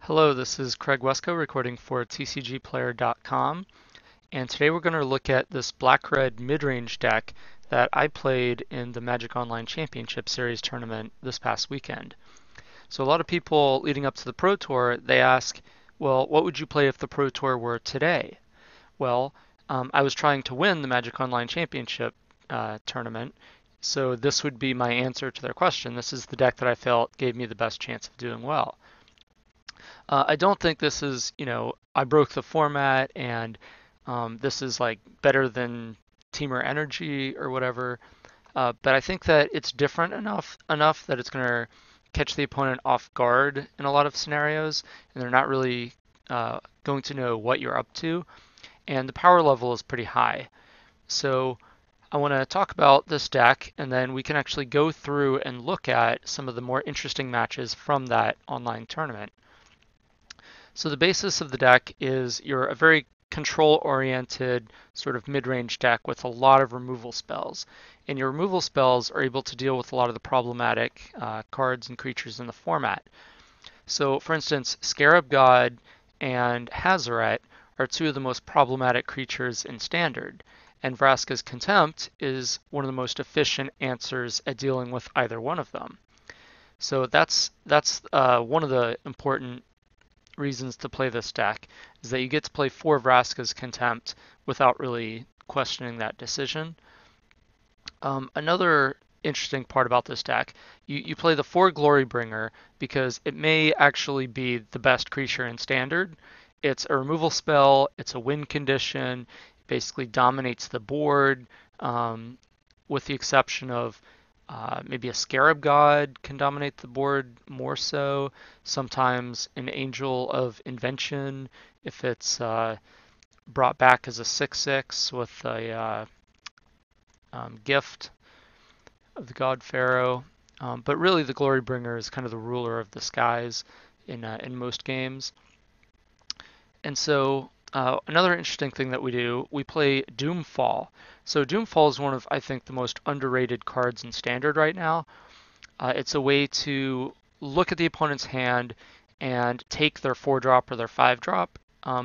Hello, this is Craig Wesco recording for TCGplayer.com, and today we're going to look at this black-red mid-range deck that I played in the Magic Online Championship Series tournament this past weekend. So a lot of people leading up to the Pro Tour, they ask, well, what would you play if the Pro Tour were today? Well, I was trying to win the Magic Online Championship tournament, so this would be my answer to their question. This is the deck that I felt gave me the best chance of doing well. I don't think this is, I broke the format and this is like better than Teamer Energy or whatever. But I think that it's different enough that it's going to catch the opponent off guard in a lot of scenarios, and they're not really going to know what you're up to. And the power level is pretty high. So I want to talk about this deck, and then we can actually go through and look at some of the more interesting matches from that online tournament. So the basis of the deck is you're a very control-oriented sort of mid-range deck with a lot of removal spells. And your removal spells are able to deal with a lot of the problematic cards and creatures in the format. So for instance, Scarab God and Hazoret are two of the most problematic creatures in Standard. And Vraska's Contempt is one of the most efficient answers at dealing with either one of them. So that's one of the important reasons to play this deck, is that you get to play 4 Vraska's Contempt without really questioning that decision. Another interesting part about this deck, you play the 4 Glorybringer because it may actually be the best creature in Standard. It's a removal spell, it's a win condition, it basically dominates the board, with the exception of maybe a Scarab God can dominate the board more so. Sometimes an Angel of Invention, if it's brought back as a 6/6 with a gift of the God Pharaoh. But really the Glorybringer is kind of the ruler of the skies in most games. And so another interesting thing that we do, we play Doomfall. So Doomfall is one of, I think, the most underrated cards in Standard right now. It's a way to look at the opponent's hand and take their 4-drop or their 5-drop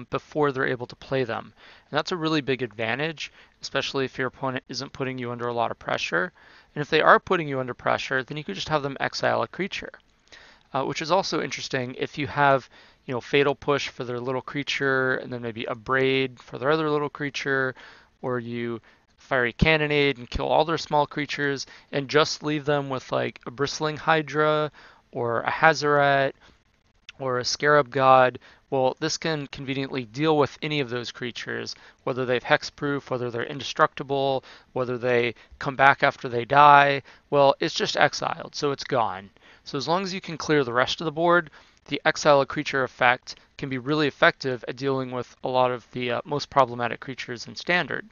before they're able to play them. And that's a really big advantage, especially if your opponent isn't putting you under a lot of pressure. And if they are putting you under pressure, then you could just have them exile a creature. Which is also interesting if you have, Fatal Push for their little creature, and then maybe a Braid for their other little creature, or you Fiery Cannonade and kill all their small creatures, and just leave them with like a Bristling Hydra, or a Hazoret, or a Scarab God. Well, this can conveniently deal with any of those creatures, whether they've hexproof, whether they're indestructible, whether they come back after they die. Well, it's just exiled, so it's gone. So as long as you can clear the rest of the board, the exile a creature effect can be really effective at dealing with a lot of the most problematic creatures in Standard.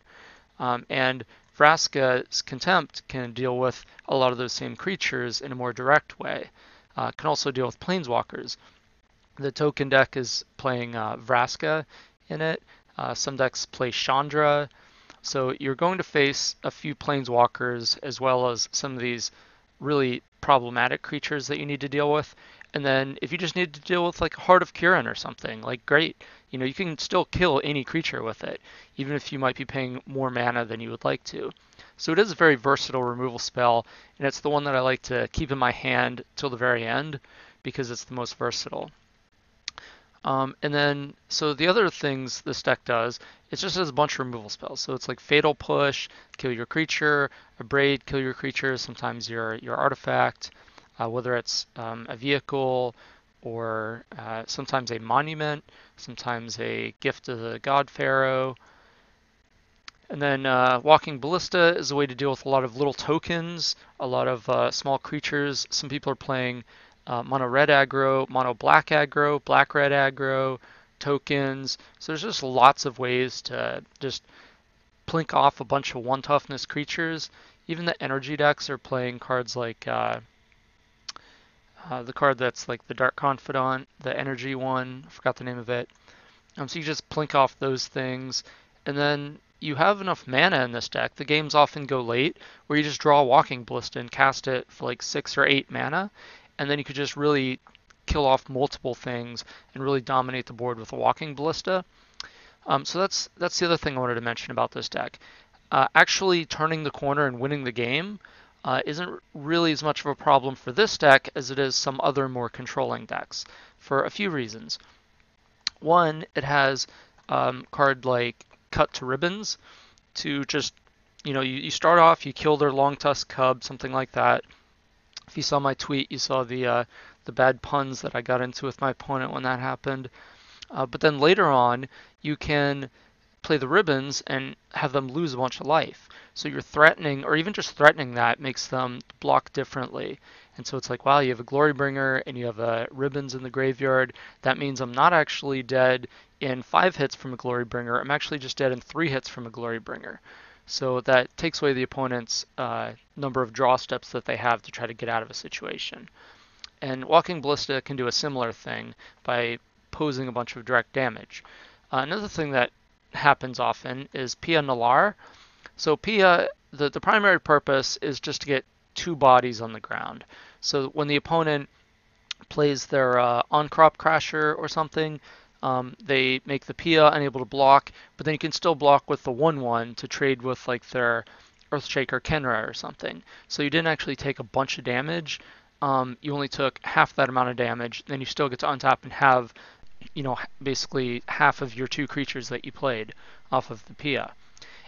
And Vraska's Contempt can deal with a lot of those same creatures in a more direct way. Can also deal with Planeswalkers. The token deck is playing Vraska in it. Some decks play Chandra. So you're going to face a few Planeswalkers as well as some of these really problematic creatures that you need to deal with. And then if you just need to deal with like a Heart of Kiran or something, like great. You can still kill any creature with it, even if you might be paying more mana than you would like to. So it is a very versatile removal spell, and it's the one that I like to keep in my hand till the very end because it's the most versatile. And then, so the other things this deck does, it just has a bunch of removal spells. So it's like Fatal Push, kill your creature, a Braid, kill your creature, sometimes your artifact, whether it's a vehicle or sometimes a monument, sometimes a gift of the God Pharaoh. And then Walking Ballista is a way to deal with a lot of little tokens, a lot of small creatures. Some people are playing mono red aggro, mono black aggro, black red aggro, tokens. So there's just lots of ways to just plink off a bunch of 1 toughness creatures. Even the energy decks are playing cards like the card that's like the Dark Confidant, the energy one, I forgot the name of it. So you just plink off those things, and then you have enough mana in this deck. The games often go late, where you just draw Walking Ballista and cast it for like 6 or 8 mana, and then you could just really kill off multiple things and really dominate the board with a Walking Ballista. So that's the other thing I wanted to mention about this deck. Actually turning the corner and winning the game isn't really as much of a problem for this deck as it is some other more controlling decks, for a few reasons. One, it has card like Cut to Ribbons to just, you start off, you kill their Long Tusk Cub, something like that. If you saw my tweet, you saw the bad puns that I got into with my opponent when that happened. But then later on, you can play the ribbons and have them lose a bunch of life. So you're threatening, or even just threatening that makes them block differently. And so it's like, wow, you have a Glorybringer and you have ribbons in the graveyard. That means I'm not actually dead in 5 hits from a Glorybringer. I'm actually just dead in 3 hits from a Glorybringer. So that takes away the opponent's number of draw steps that they have to try to get out of a situation. And Walking Ballista can do a similar thing by posing a bunch of direct damage. Another thing that happens often is Pia Nalar. So Pia, the primary purpose is just to get 2 bodies on the ground. So when the opponent plays their on-crop crasher or something, they make the Pia unable to block, but then you can still block with the 1/1 to trade with like their Earthshaker Kenra or something. So you didn't actually take a bunch of damage. You only took half that amount of damage. Then you still get to untap and have, basically half of your 2 creatures that you played off of the Pia.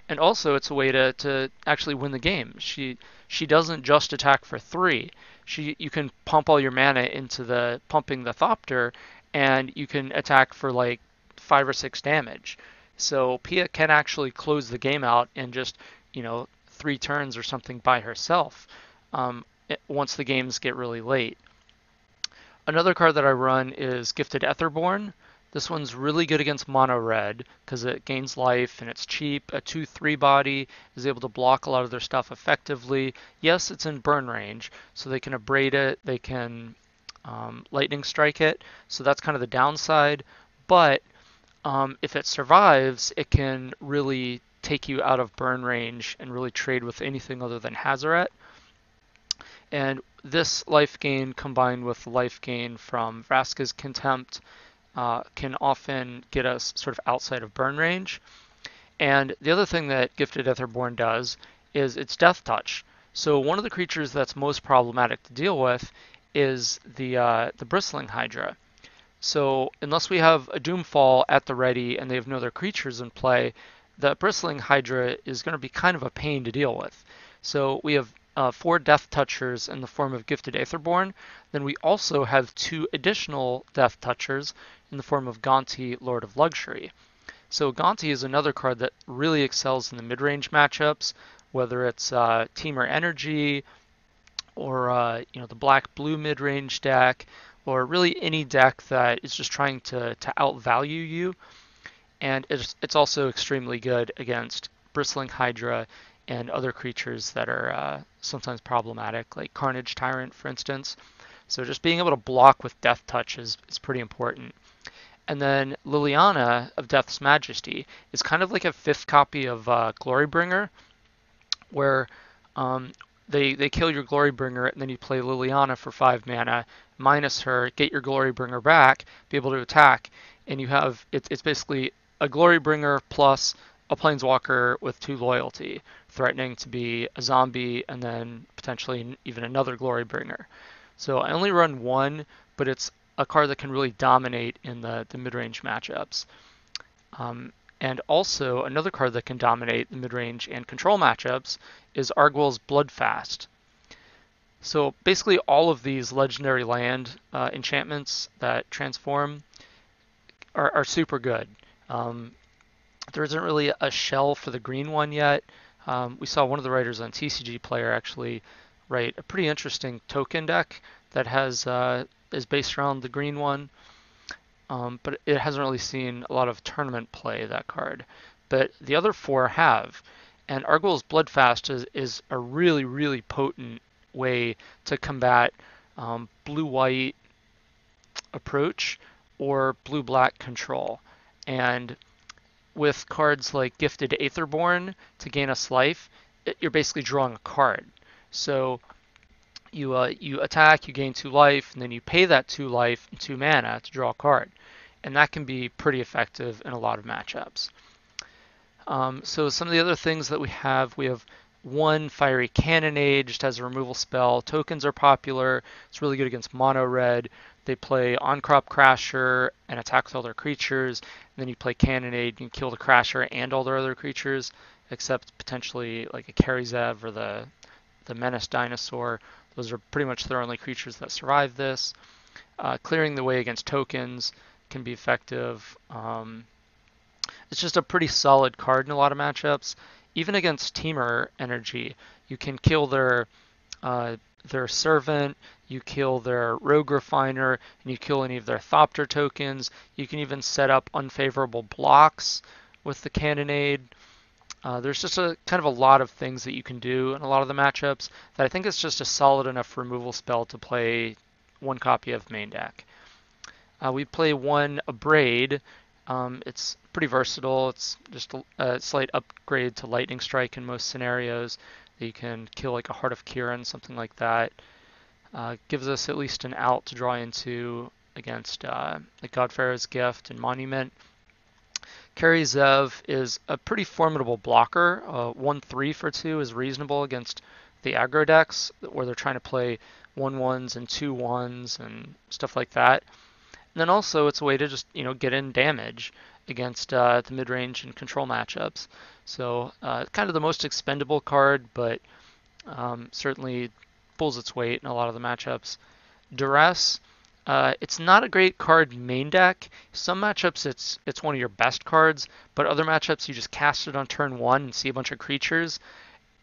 And also it's a way to actually win the game. She doesn't just attack for 3. You can pump all your mana into pumping the Thopter, and you can attack for like 5 or 6 damage. So Pia can actually close the game out in just 3 turns or something by herself once the games get really late. Another card that I run is Gifted Etherborn. This one's really good against mono red because it gains life and it's cheap. A 2/3 body is able to block a lot of their stuff effectively. Yes, it's in burn range, so they can abrade it, they can lightning strike it. So that's kind of the downside. But if it survives, it can really take you out of burn range and really trade with anything other than Hazoret. And this life gain combined with life gain from Vraska's Contempt can often get us sort of outside of burn range. And the other thing that Gifted Etherborn does is its Death Touch. So one of the creatures that's most problematic to deal with is the Bristling Hydra. So unless we have a Doomfall at the ready and they have no other creatures in play, the Bristling Hydra is going to be kind of a pain to deal with. So we have 4 Death Touchers in the form of Gifted Aetherborn. Then we also have 2 additional Death Touchers in the form of Gonti, Lord of Luxury. So Gonti is another card that really excels in the mid-range matchups, whether it's Teamer Energy or the black-blue mid-range deck, or really any deck that is just trying to outvalue you. And it's also extremely good against Bristling Hydra and other creatures that are sometimes problematic, like Carnage Tyrant, for instance. So just being able to block with Death Touch is pretty important. And then Liliana of Death's Majesty is kind of like a 5th copy of Glorybringer, where they kill your Glorybringer and then you play Liliana for 5 mana, minus her, get your Glorybringer back, be able to attack, and you have it's basically a Glorybringer plus a Planeswalker with 2 loyalty, threatening to be a zombie and then potentially even another Glorybringer. So I only run 1, but it's a card that can really dominate in the mid-range matchups. And also another card that can dominate the mid-range and control matchups is Arguel's Bloodfast. So basically all of these legendary land enchantments that transform are super good. There isn't really a shell for the green one yet. We saw one of the writers on TCGplayer actually write a pretty interesting token deck that is based around the green one. But it hasn't really seen a lot of tournament play, that card. But the other 4 have. And Arguel's Bloodfast is a really, really potent way to combat blue-white approach or blue-black control. And with cards like Gifted Aetherborn to gain us life, you're basically drawing a card. So You attack, you gain 2 life, and then you pay that 2 life and 2 mana to draw a card, and that can be pretty effective in a lot of matchups. So some of the other things that we have 1 Fiery Cannonade, just as a removal spell. Tokens are popular. It's really good against mono red. They play On-Crop Crasher and attack with all their creatures. And then you play Cannonade, you can kill the Crasher and all their other creatures, except potentially like a Karizev or the Menace Dinosaur. Those are pretty much their only creatures that survive this. Clearing the way against tokens can be effective. It's just a pretty solid card in a lot of matchups. Even against Teamer Energy, you can kill their Servant, you kill their Rogue Refiner, and you kill any of their Thopter tokens. You can even set up unfavorable blocks with the Cannonade. There's just a kind of a lot of things that you can do in a lot of the matchups that I think it's just a solid enough removal spell to play 1 copy of main deck. We play 1 Abrade. It's pretty versatile. It's just a slight upgrade to Lightning Strike in most scenarios. You can kill like a Heart of Kiran, something like that. Gives us at least an out to draw into against like Godfarrow's Gift and Monument. Karizev is a pretty formidable blocker. 1/3 for 2 is reasonable against the aggro decks where they're trying to play 1/1s and 2/1s and stuff like that. And then also it's a way to just get in damage against the mid-range and control matchups. So kind of the most expendable card, but certainly pulls its weight in a lot of the matchups. Duress. It's not a great card main deck. Some matchups it's one of your best cards, but other matchups you just cast it on turn 1 and see a bunch of creatures.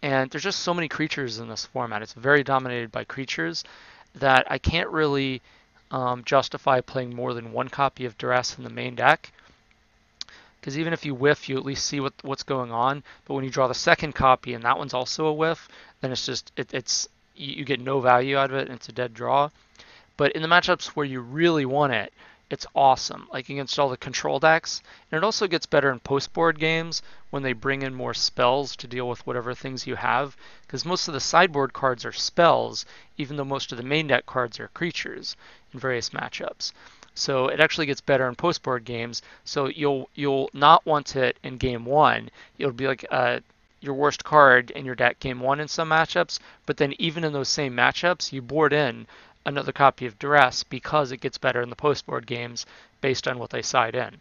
And there's just so many creatures in this format. It's very dominated by creatures that I can't really justify playing more than 1 copy of Duress in the main deck. Because even if you whiff, you at least see what's going on. But when you draw the second copy and that one's also a whiff, then it's just you get no value out of it and it's a dead draw. But in the matchups where you really want it, it's awesome, like against all the control decks. And it also gets better in post-board games when they bring in more spells to deal with whatever things you have, because most of the sideboard cards are spells, even though most of the main deck cards are creatures in various matchups. So it actually gets better in post-board games, so you'll not want it in game 1. It'll be like your worst card in your deck game 1 in some matchups, but then even in those same matchups, you board in another copy of Duress because it gets better in the post-board games based on what they side in.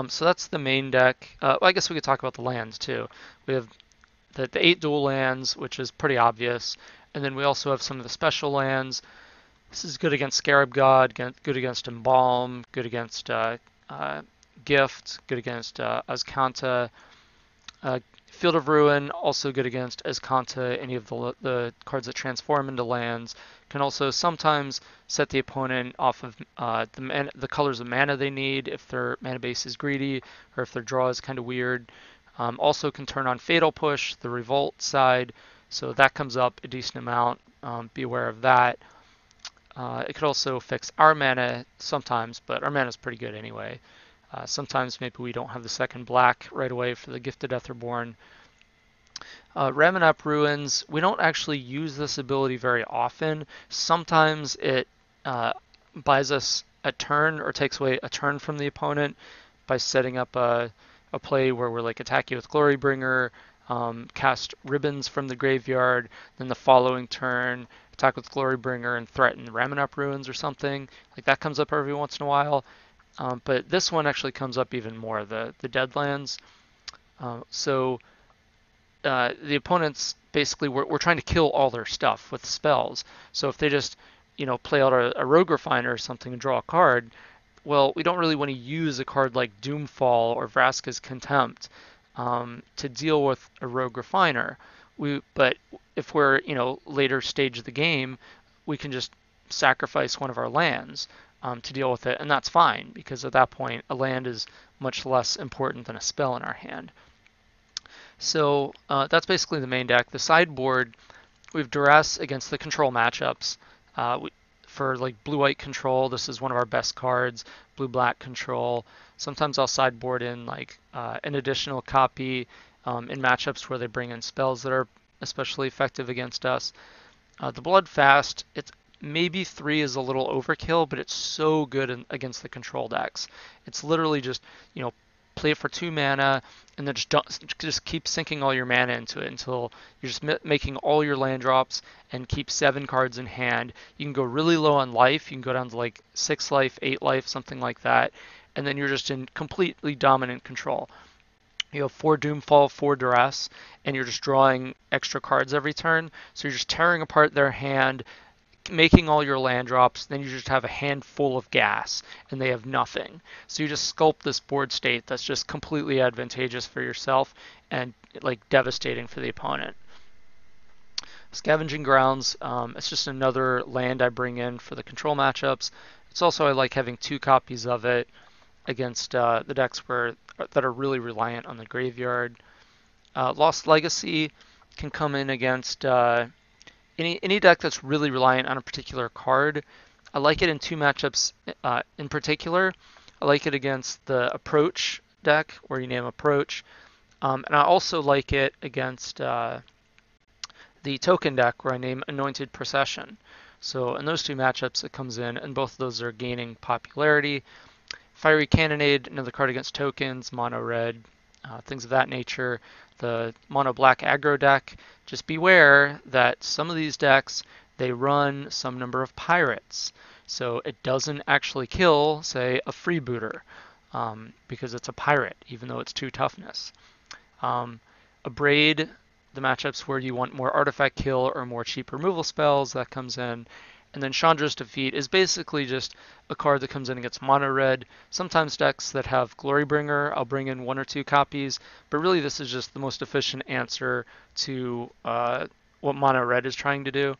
So that's the main deck. Well, I guess we could talk about the lands too. We have the 8 dual lands, which is pretty obvious, and then we also have some of the special lands. This is good against Scarab God, good against Embalm, good against Gift, good against Azcanta. Field of Ruin, also good against Azcanta, any of the cards that transform into lands. Can also sometimes set the opponent off of the colors of mana they need if their mana base is greedy or if their draw is kind of weird. Also can turn on Fatal Push, the Revolt side, so that comes up a decent amount. Be aware of that. It could also fix our mana sometimes, but our mana is pretty good anyway. Sometimes maybe we don't have the second black right away for the Gifted Etherborn. Ramunap Ruins, we don't actually use this ability very often. Sometimes it buys us a turn or takes away a turn from the opponent by setting up a play where we're like attack you with Glorybringer, cast Ribbons from the graveyard, then the following turn attack with Glorybringer and threaten Ramunap Ruins or something. Like that comes up every once in a while. But this one actually comes up even more, the Deadlands. So the opponents basically, we're trying to kill all their stuff with spells. So if they just play out a Rogue Refiner or something and draw a card, well, we don't really want to use a card like Doomfall or Vraska's Contempt to deal with a Rogue Refiner. But if we're later stage of the game, we can just sacrifice one of our lands to deal with it, and that's fine, because at that point a land is much less important than a spell in our hand. So that's basically the main deck. The sideboard, we have Duress against the control matchups. For like blue-white control, this is one of our best cards. Blue-black control. Sometimes I'll sideboard in like an additional copy in matchups where they bring in spells that are especially effective against us. The Blood Fast, it's maybe 3 is a little overkill, but it's so good against the control decks. It's literally just, play it for 2 mana, and then just keep sinking all your mana into it until you're just making all your land drops and keep 7 cards in hand. You can go really low on life. You can go down to like 6 life, 8 life, something like that, and then you're just in completely dominant control. You have 4 Doomfall, 4 Duress, and you're just drawing extra cards every turn. So you're just tearing apart their hand, making all your land drops, then you just have a hand full of gas, and they have nothing. So you just sculpt this board state that's just completely advantageous for yourself and like devastating for the opponent. Scavenging Grounds, it's just another land I bring in for the control matchups. It's also, I like having 2 copies of it against the decks that are really reliant on the graveyard. Lost Legacy can come in against any deck that's really reliant on a particular card. I like it in 2 matchups in particular. I like it against the Approach deck, where you name Approach. And I also like it against the token deck, where I name Anointed Procession. So in those 2 matchups, it comes in, and both of those are gaining popularity. Fiery Cannonade, another card against tokens, mono red, things of that nature. The mono black aggro deck, just beware that some of these decks, they run some number of pirates. So it doesn't actually kill, say, a freebooter, because it's a pirate, even though it's 2 toughness. Abrade, the matchups where you want more artifact kill or more cheap removal spells, that comes in. And then Chandra's Defeat is basically just a card that comes in against mono red. Sometimes decks that have Glorybringer, I'll bring in 1 or 2 copies, but really this is just the most efficient answer to what mono red is trying to do.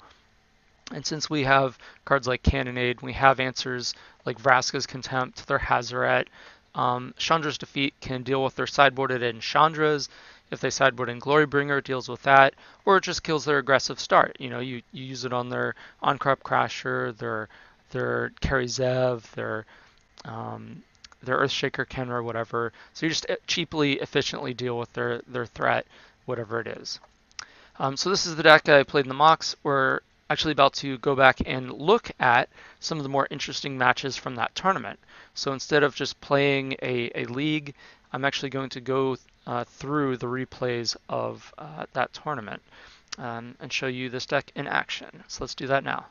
And since we have cards like Cannonade, we have answers like Vraska's Contempt, their Hazaret. Chandra's Defeat can deal with their sideboarded in Chandras. If they sideboard in Glorybringer, it deals with that, or it just kills their aggressive start. You use it on their On-Crop Crasher, their Kari Zev, their Earthshaker Kenra, whatever. So you just cheaply, efficiently deal with their threat, whatever it is. So this is the deck I played in the mocks. We're actually about to go back and look at some of the more interesting matches from that tournament. So instead of just playing a league, I'm actually going to go through the replays of that tournament and show you this deck in action. So let's do that now.